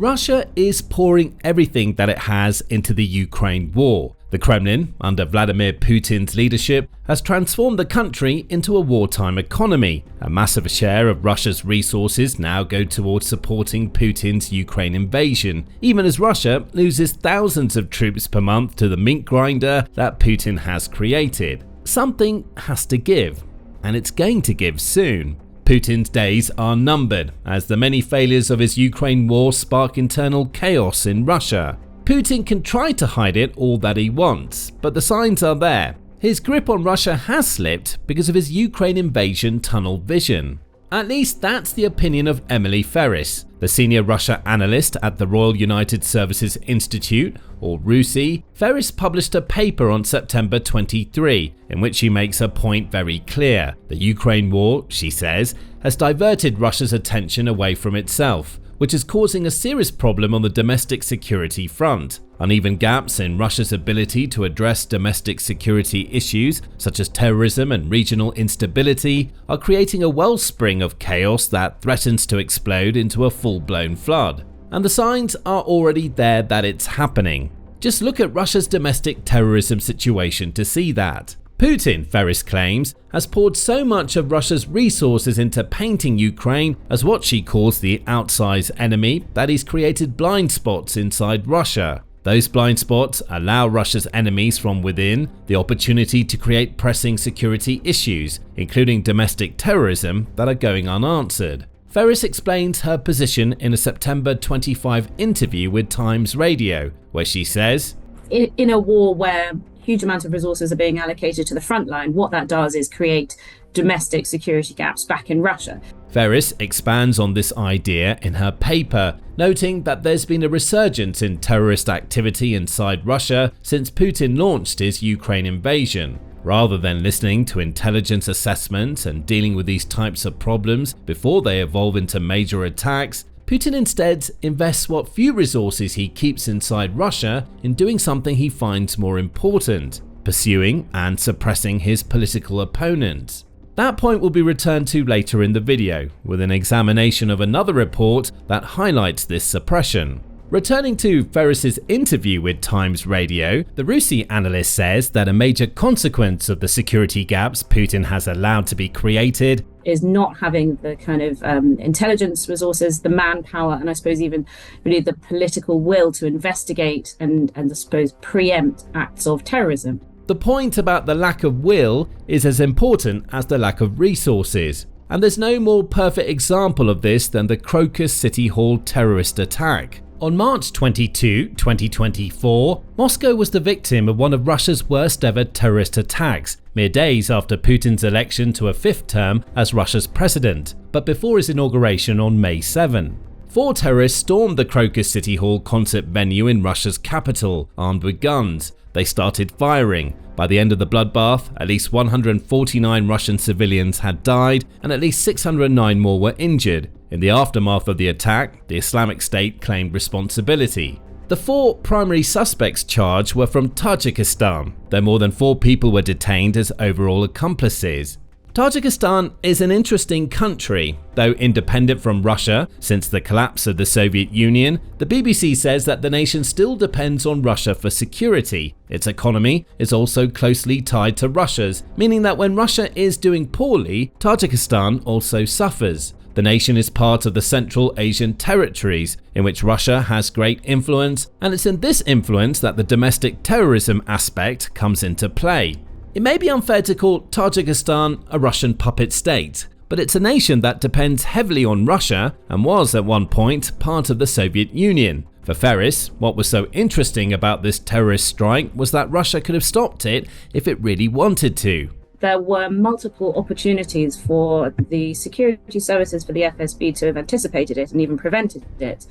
Russia is pouring everything that it has into the Ukraine war. The Kremlin, under Vladimir Putin's leadership, has transformed the country into a wartime economy. A massive share of Russia's resources now go towards supporting Putin's Ukraine invasion, even as Russia loses thousands of troops per month to the meat grinder that Putin has created. Something has to give, and it's going to give soon. Putin's days are numbered, as the many failures of his Ukraine war spark internal chaos in Russia. Putin can try to hide it all that he wants, but the signs are there. His grip on Russia has slipped because of his Ukraine invasion tunnel vision. At least that's the opinion of Emily Ferris, the senior Russia analyst at the Royal United Services Institute, or RUSI. Ferris published a paper on September 23, in which she makes her point very clear. The Ukraine war, she says, has diverted Russia's attention away from itself, which is causing a serious problem on the domestic security front. Uneven gaps in Russia's ability to address domestic security issues, such as terrorism and regional instability, are creating a wellspring of chaos that threatens to explode into a full-blown flood. And the signs are already there that it's happening. Just look at Russia's domestic terrorism situation to see that. Putin, Ferris claims, has poured so much of Russia's resources into painting Ukraine as what she calls the outsized enemy that he's created blind spots inside Russia. Those blind spots allow Russia's enemies from within the opportunity to create pressing security issues, including domestic terrorism, that are going unanswered. Ferris explains her position in a September 25 interview with Times Radio, where she says, in a war where huge amounts of resources are being allocated to the front line, what that does is create domestic security gaps back in Russia. Ferris expands on this idea in her paper, noting that there's been a resurgence in terrorist activity inside Russia since Putin launched his Ukraine invasion. Rather than listening to intelligence assessments and dealing with these types of problems before they evolve into major attacks, Putin instead invests what few resources he keeps inside Russia in doing something he finds more important: pursuing and suppressing his political opponents. That point will be returned to later in the video, with an examination of another report that highlights this suppression. Returning to Ferris's interview with Times Radio, the RUSI analyst says that a major consequence of the security gaps Putin has allowed to be created is not having the kind of intelligence resources, the manpower, and I suppose even really the political will to investigate and I suppose preempt acts of terrorism. The point about the lack of will is as important as the lack of resources. And there's no more perfect example of this than the Crocus City Hall terrorist attack. On March 22, 2024, Moscow was the victim of one of Russia's worst ever terrorist attacks, mere days after Putin's election to a fifth term as Russia's president, but before his inauguration on May 7. 4 terrorists stormed the Crocus City Hall concert venue in Russia's capital, armed with guns. They started firing. By the end of the bloodbath, at least 149 Russian civilians had died and at least 609 more were injured. In the aftermath of the attack, the Islamic State claimed responsibility. The 4 primary suspects charged were from Tajikistan, though more than 4 people were detained as overall accomplices. Tajikistan is an interesting country. Though independent from Russia since the collapse of the Soviet Union, the BBC says that the nation still depends on Russia for security. Its economy is also closely tied to Russia's, meaning that when Russia is doing poorly, Tajikistan also suffers. The nation is part of the Central Asian territories, in which Russia has great influence, and it's in this influence that the domestic terrorism aspect comes into play. It may be unfair to call Tajikistan a Russian puppet state, but it's a nation that depends heavily on Russia and was at one point part of the Soviet Union. For Ferris, what was so interesting about this terrorist strike was that Russia could have stopped it if it really wanted to. There were multiple opportunities for the security services for the FSB to have anticipated it and even prevented it.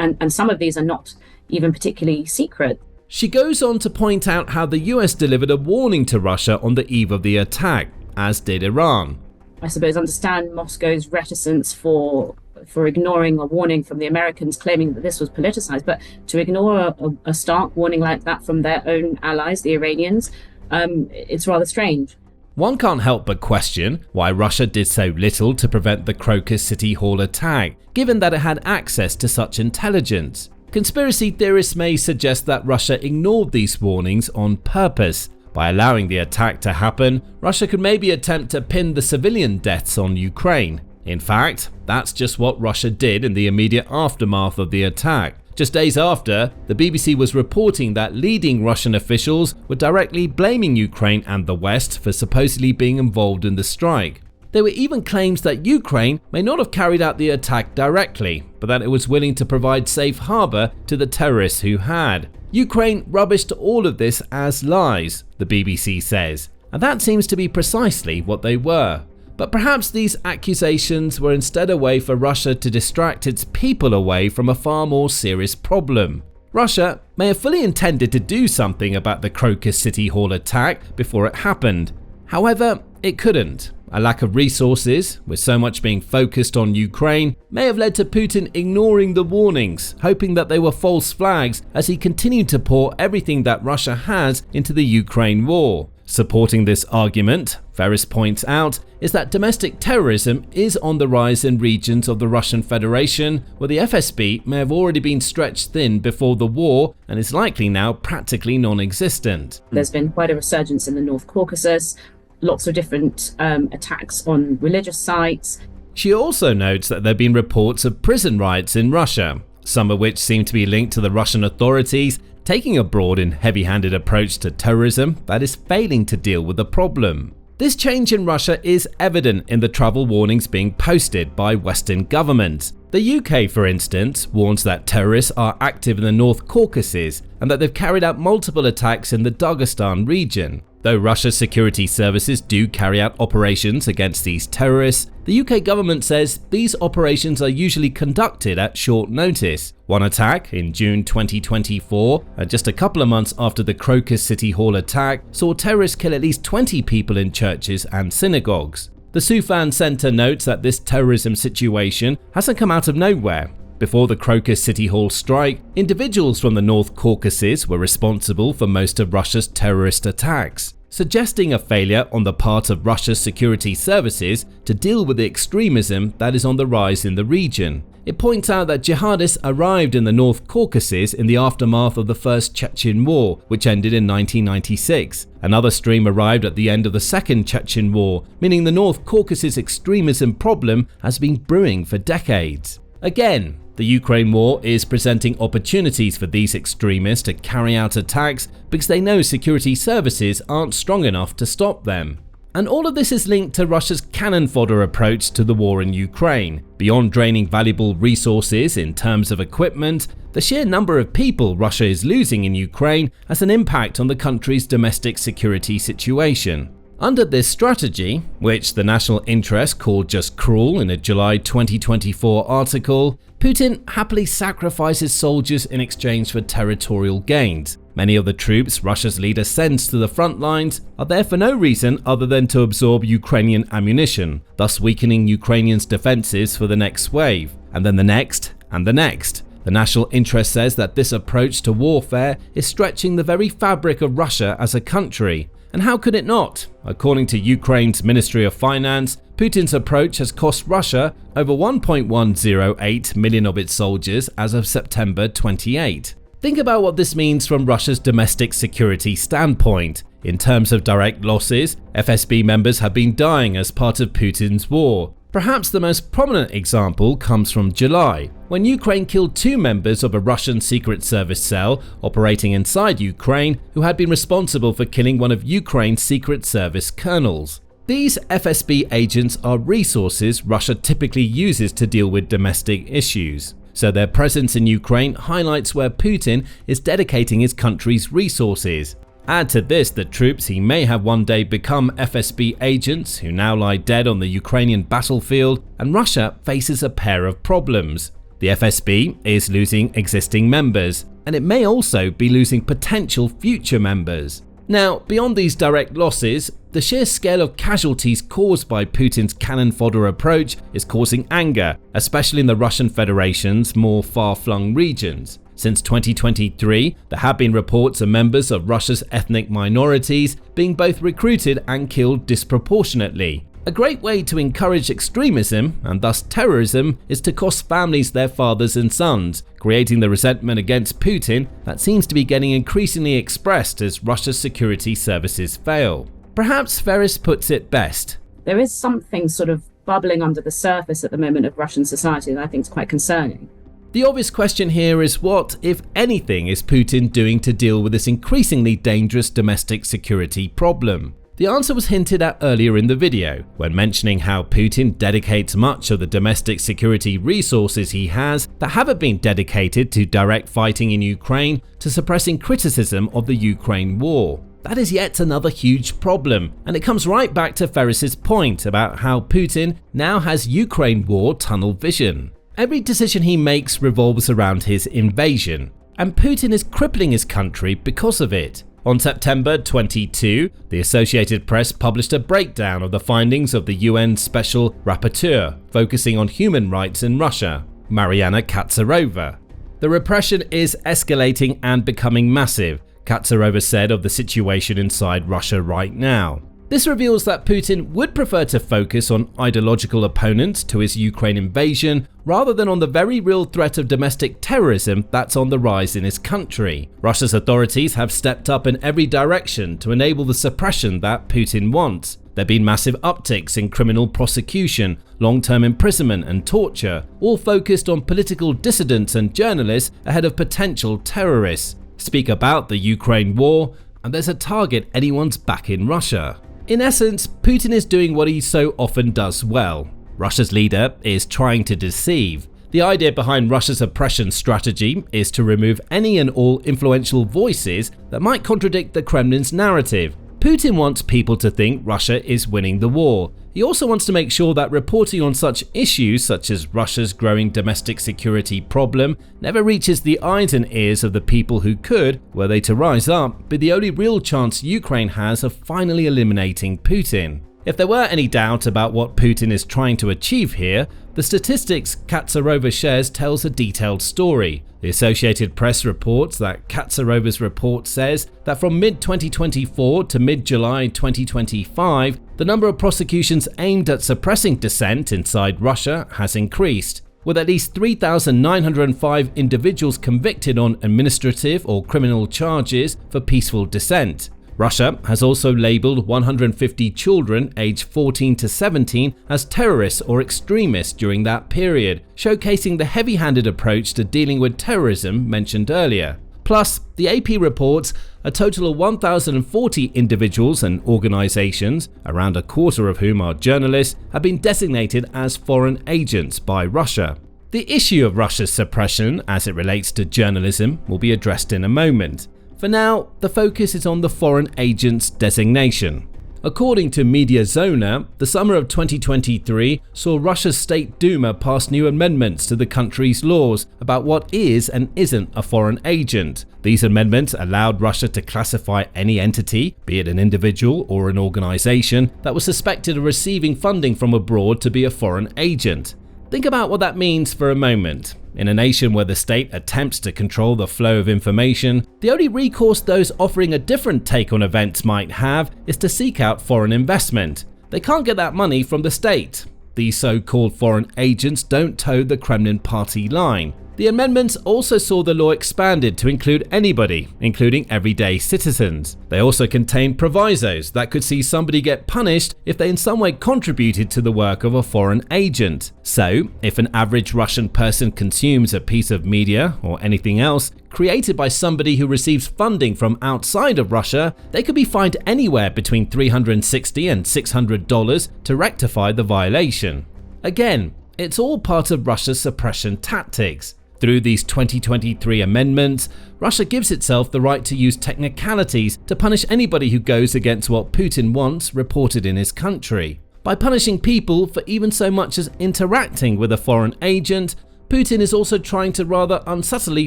And some of these are not even particularly secret. She goes on to point out how the US delivered a warning to Russia on the eve of the attack, as did Iran. I suppose understand Moscow's reticence for ignoring a warning from the Americans claiming that this was politicized, but to ignore a stark warning like that from their own allies, the Iranians, it's rather strange. One can't help but question why Russia did so little to prevent the Crocus City Hall attack, given that it had access to such intelligence. Conspiracy theorists may suggest that Russia ignored these warnings on purpose. By allowing the attack to happen, Russia could maybe attempt to pin the civilian deaths on Ukraine. In fact, that's just what Russia did in the immediate aftermath of the attack. Just days after, the BBC was reporting that leading Russian officials were directly blaming Ukraine and the West for supposedly being involved in the strike. There were even claims that Ukraine may not have carried out the attack directly, but that it was willing to provide safe harbor to the terrorists who had. Ukraine rubbished all of this as lies, the BBC says, and that seems to be precisely what they were. But perhaps these accusations were instead a way for Russia to distract its people away from a far more serious problem. Russia may have fully intended to do something about the Crocus City Hall attack before it happened. However, it couldn't. A lack of resources, with so much being focused on Ukraine, may have led to Putin ignoring the warnings, hoping that they were false flags as he continued to pour everything that Russia has into the Ukraine war. Supporting this argument, Ferris points out, is that domestic terrorism is on the rise in regions of the Russian Federation where the FSB may have already been stretched thin before the war and is likely now practically non-existent. There's been quite a resurgence in the North Caucasus, lots of different attacks on religious sites. She also notes that there have been reports of prison riots in Russia, some of which seem to be linked to the Russian authorities taking a broad and heavy-handed approach to terrorism that is failing to deal with the problem. This change in Russia is evident in the travel warnings being posted by Western governments. The UK, for instance, warns that terrorists are active in the North Caucasus and that they've carried out multiple attacks in the Dagestan region. Though Russia's security services do carry out operations against these terrorists, the UK government says these operations are usually conducted at short notice. One attack in June 2024, and just a couple of months after the Crocus City Hall attack, saw terrorists kill at least 20 people in churches and synagogues. The Sufan Center notes that this terrorism situation hasn't come out of nowhere. Before the Crocus City Hall strike, individuals from the North Caucasus were responsible for most of Russia's terrorist attacks, suggesting a failure on the part of Russia's security services to deal with the extremism that is on the rise in the region. It points out that jihadists arrived in the North Caucasus in the aftermath of the First Chechen War, which ended in 1996. Another stream arrived at the end of the Second Chechen War, meaning the North Caucasus extremism problem has been brewing for decades. Again, the Ukraine war is presenting opportunities for these extremists to carry out attacks because they know security services aren't strong enough to stop them. And all of this is linked to Russia's cannon fodder approach to the war in Ukraine. Beyond draining valuable resources in terms of equipment, the sheer number of people Russia is losing in Ukraine has an impact on the country's domestic security situation. Under this strategy, which the national interest called just cruel in a July 2024 article, Putin happily sacrifices soldiers in exchange for territorial gains. Many of the troops Russia's leader sends to the front lines are there for no reason other than to absorb Ukrainian ammunition, thus weakening Ukrainians' defenses for the next wave, and then the next, and the next. The national interest says that this approach to warfare is stretching the very fabric of Russia as a country. And how could it not? According to Ukraine's Ministry of Finance, Putin's approach has cost Russia over 1.108 million of its soldiers as of September 28. Think about what this means from Russia's domestic security standpoint. In terms of direct losses, FSB members have been dying as part of Putin's war. Perhaps the most prominent example comes from July, when Ukraine killed 2 members of a Russian Secret Service cell operating inside Ukraine who had been responsible for killing one of Ukraine's Secret Service colonels. These FSB agents are resources Russia typically uses to deal with domestic issues. So their presence in Ukraine highlights where Putin is dedicating his country's resources. Add to this the troops he may have one day become FSB agents who now lie dead on the Ukrainian battlefield, and Russia faces a pair of problems. The FSB is losing existing members, and it may also be losing potential future members. Now, beyond these direct losses, the sheer scale of casualties caused by Putin's cannon fodder approach is causing anger, especially in the Russian Federation's more far-flung regions. Since 2023, there have been reports of members of Russia's ethnic minorities being both recruited and killed disproportionately. A great way to encourage extremism, and thus terrorism, is to cost families their fathers and sons, creating the resentment against Putin that seems to be getting increasingly expressed as Russia's security services fail. Perhaps Ferris puts it best. There is something sort of bubbling under the surface at the moment of Russian society that I think is quite concerning. The obvious question here is what, if anything, is Putin doing to deal with this increasingly dangerous domestic security problem? The answer was hinted at earlier in the video, when mentioning how Putin dedicates much of the domestic security resources he has that haven't been dedicated to direct fighting in Ukraine to suppressing criticism of the Ukraine war. That is yet another huge problem, and it comes right back to Ferris's point about how Putin now has Ukraine war tunnel vision. Every decision he makes revolves around his invasion, and Putin is crippling his country because of it. On September 22, the Associated Press published a breakdown of the findings of the UN Special Rapporteur focusing on human rights in Russia, Mariana Katsarova. The repression is escalating and becoming massive, Katsarova said of the situation inside Russia right now. This reveals that Putin would prefer to focus on ideological opponents to his Ukraine invasion rather than on the very real threat of domestic terrorism that's on the rise in his country. Russia's authorities have stepped up in every direction to enable the suppression that Putin wants. There have been massive upticks in criminal prosecution, long-term imprisonment and torture, all focused on political dissidents and journalists ahead of potential terrorists. Speak about the Ukraine war, and there's a target anyone's back in Russia. In essence, Putin is doing what he so often does well. Russia's leader is trying to deceive. The idea behind Russia's oppression strategy is to remove any and all influential voices that might contradict the Kremlin's narrative. Putin wants people to think Russia is winning the war. He also wants to make sure that reporting on such issues such as Russia's growing domestic security problem never reaches the eyes and ears of the people who could, were they to rise up, be the only real chance Ukraine has of finally eliminating Putin. If there were any doubt about what Putin is trying to achieve here, the statistics Katsarova shares tells a detailed story. The Associated Press reports that Katsarova's report says that from mid-2024 to mid-July 2025, the number of prosecutions aimed at suppressing dissent inside Russia has increased, with at least 3,905 individuals convicted on administrative or criminal charges for peaceful dissent. Russia has also labeled 150 children aged 14 to 17 as terrorists or extremists during that period, showcasing the heavy-handed approach to dealing with terrorism mentioned earlier. Plus, the AP reports a total of 1,040 individuals and organizations, around a quarter of whom are journalists, have been designated as foreign agents by Russia. The issue of Russia's suppression as it relates to journalism will be addressed in a moment. For now, the focus is on the foreign agents designation. According to MediaZona, the summer of 2023 saw Russia's State Duma pass new amendments to the country's laws about what is and isn't a foreign agent. These amendments allowed Russia to classify any entity, be it an individual or an organization, that was suspected of receiving funding from abroad to be a foreign agent. Think about what that means for a moment. In a nation where the state attempts to control the flow of information, the only recourse those offering a different take on events might have is to seek out foreign investment. They can't get that money from the state. These so-called foreign agents don't toe the Kremlin party line. The amendments also saw the law expanded to include anybody, including everyday citizens. They also contained provisos that could see somebody get punished if they in some way contributed to the work of a foreign agent. So, if an average Russian person consumes a piece of media or anything else created by somebody who receives funding from outside of Russia, they could be fined anywhere between $360 and $600 to rectify the violation. Again, it's all part of Russia's suppression tactics. Through these 2023 amendments, Russia gives itself the right to use technicalities to punish anybody who goes against what Putin wants reported in his country. By punishing people for even so much as interacting with a foreign agent, Putin is also trying to rather unsubtly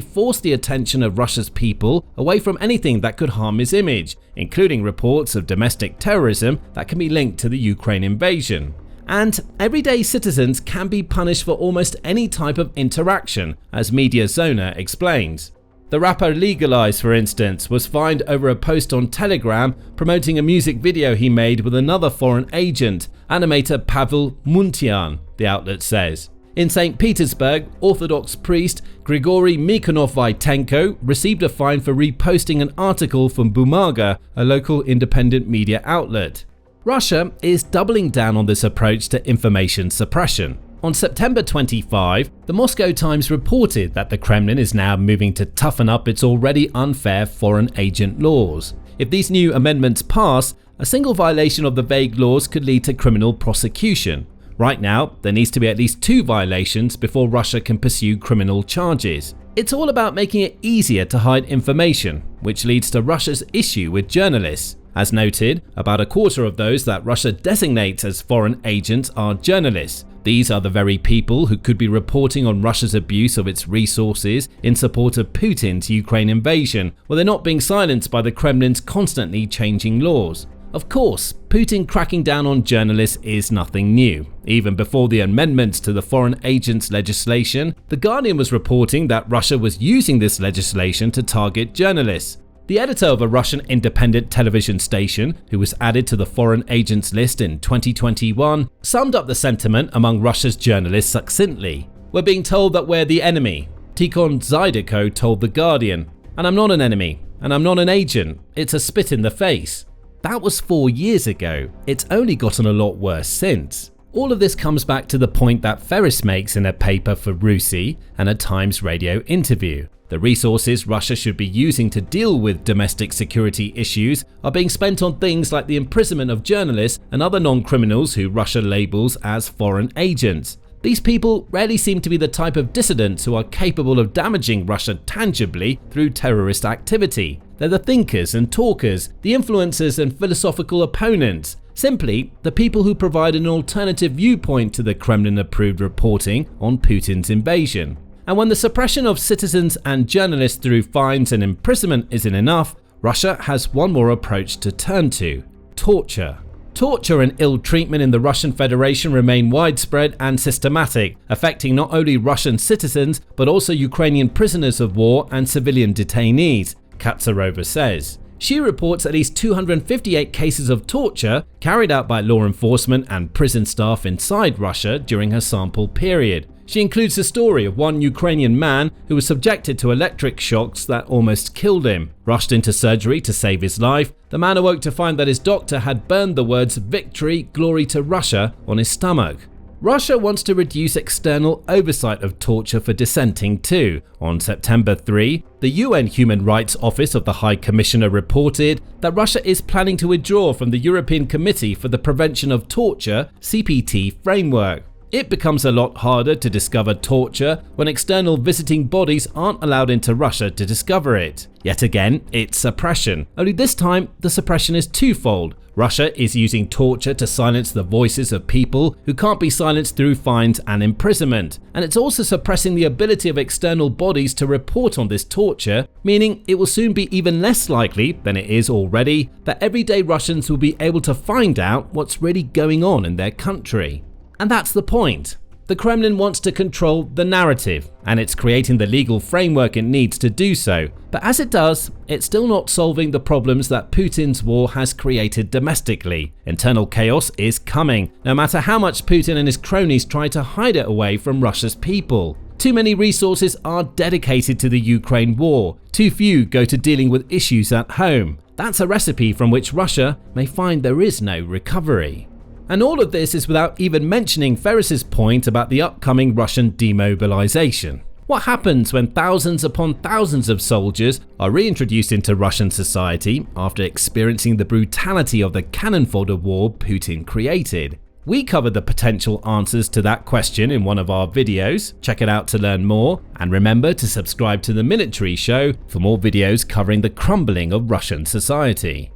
force the attention of Russia's people away from anything that could harm his image, including reports of domestic terrorism that can be linked to the Ukraine invasion. And everyday citizens can be punished for almost any type of interaction, as MediaZona explains. The rapper Legalize, for instance, was fined over a post on Telegram promoting a music video he made with another foreign agent, animator Pavel Muntian, the outlet says. In St. Petersburg, Orthodox priest Grigory Mykonov-Vaitenko received a fine for reposting an article from Bumaga, a local independent media outlet. Russia is doubling down on this approach to information suppression. On September 25, the Moscow Times reported that the Kremlin is now moving to toughen up its already unfair foreign agent laws. If these new amendments pass, a single violation of the vague laws could lead to criminal prosecution. Right now, there needs to be at least 2 violations before Russia can pursue criminal charges. It's all about making it easier to hide information, which leads to Russia's issue with journalists. As noted, about a quarter of those that Russia designates as foreign agents are journalists. These are the very people who could be reporting on Russia's abuse of its resources in support of Putin's Ukraine invasion, where they're not being silenced by the Kremlin's constantly changing laws. Of course, Putin cracking down on journalists is nothing new. Even before the amendments to the foreign agents legislation, The Guardian was reporting that Russia was using this legislation to target journalists. The editor of a Russian independent television station, who was added to the foreign agents list in 2021, summed up the sentiment among Russia's journalists succinctly. "We're being told that we're the enemy," Tikhon Zydenko told The Guardian. "And I'm not an enemy, and I'm not an agent. It's a spit in the face." That was 4 years ago. It's only gotten a lot worse since. All of this comes back to the point that Ferris makes in a paper for RUSI and a Times radio interview. The resources Russia should be using to deal with domestic security issues are being spent on things like the imprisonment of journalists and other non-criminals who Russia labels as foreign agents. These people rarely seem to be the type of dissidents who are capable of damaging Russia tangibly through terrorist activity. They're the thinkers and talkers, the influencers and philosophical opponents. Simply, the people who provide an alternative viewpoint to the Kremlin-approved reporting on Putin's invasion. And when the suppression of citizens and journalists through fines and imprisonment isn't enough, Russia has one more approach to turn to: torture. Torture and ill treatment in the Russian Federation remain widespread and systematic, affecting not only Russian citizens but also Ukrainian prisoners of war and civilian detainees, Katsarova says. She reports at least 258 cases of torture carried out by law enforcement and prison staff inside Russia during her sample period. She includes the story of one Ukrainian man who was subjected to electric shocks that almost killed him. Rushed into surgery to save his life, the man awoke to find that his doctor had burned the words "Victory, Glory to Russia" on his stomach. Russia wants to reduce external oversight of torture for dissenting too. On September 3, the UN Human Rights Office of the High Commissioner reported that Russia is planning to withdraw from the European Committee for the Prevention of Torture (CPT) framework. It becomes a lot harder to discover torture when external visiting bodies aren't allowed into Russia to discover it. Yet again, it's suppression. Only this time, the suppression is twofold. Russia is using torture to silence the voices of people who can't be silenced through fines and imprisonment. And it's also suppressing the ability of external bodies to report on this torture, meaning it will soon be even less likely than it is already that everyday Russians will be able to find out what's really going on in their country. And that's the point. The Kremlin wants to control the narrative, and it's creating the legal framework it needs to do so. But as it does, it's still not solving the problems that Putin's war has created domestically. Internal chaos is coming, no matter how much Putin and his cronies try to hide it away from Russia's people. Too many resources are dedicated to the Ukraine war. Too few go to dealing with issues at home. That's a recipe from which Russia may find there is no recovery. And all of this is without even mentioning Ferris's point about the upcoming Russian demobilization. What happens when thousands upon thousands of soldiers are reintroduced into Russian society after experiencing the brutality of the cannon fodder war Putin created? We covered the potential answers to that question in one of our videos. Check it out to learn more, and remember to subscribe to the Military Show for more videos covering the crumbling of Russian society.